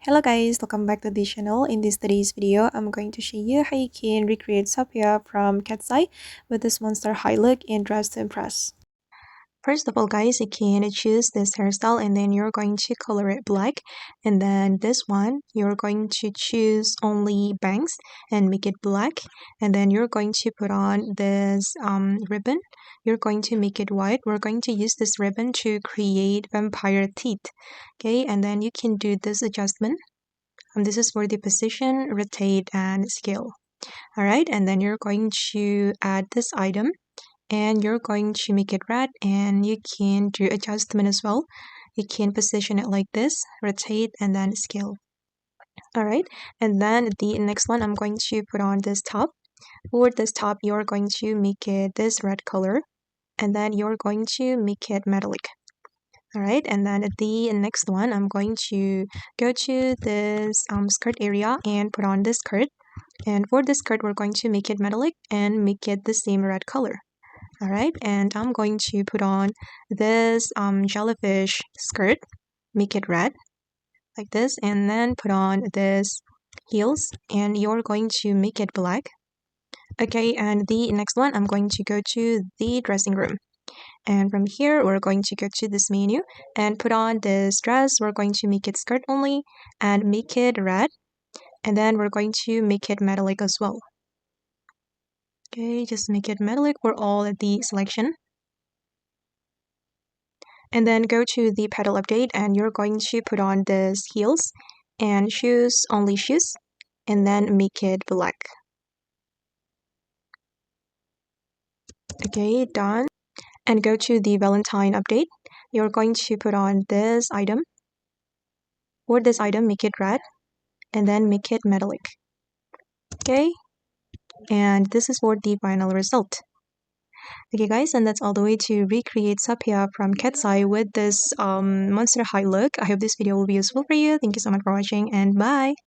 Hello guys, welcome back to the channel. In today's video, I'm going to show you how you can recreate Sophia from Katseye with this monster high look and dress to impress. First of all guys, you can choose this hairstyle and then you're going to color it black. And then this one, you're going to choose only bangs and make it black. And then you're going to put on this ribbon. You're going to make it white. We're going to use this ribbon to create vampire teeth. Okay, and then you can do this adjustment. This is for the position, rotate, and scale. Alright, and then you're going to add this item and you're going to make it red, and you can do adjustment as well. You can position it like this, rotate, and then scale. Alright, and then the next one, I'm going to put on this top. For this top, you're going to make it this red color, and then you're going to make it metallic. Alright, and then the next one, I'm going to go to this skirt area and put on this skirt. And for this skirt, we're going to make it metallic and make it the same red color. Alright, and I'm going to put on this jellyfish skirt, make it red, like this, and then put on this heels, and you're going to make it black. Okay, and the next one, I'm going to go to the dressing room. And from here, we're going to go to this menu and put on this dress. We're going to make it skirt only and make it red. And then we're going to make it metallic as well. Okay, just make it metallic for all the selection. And then go to the petal update and you're going to put on this heels and shoes, only shoes. And then make it black. Okay, done. And go to the Valentine update. You're going to put on this item. For this item, make it red and then make it metallic. Okay, and this is for the final result. Okay guys, and that's all the way to recreate Sophia from Katseye with this monster high look. I hope this video will be useful for you. Thank you so much for watching, and bye!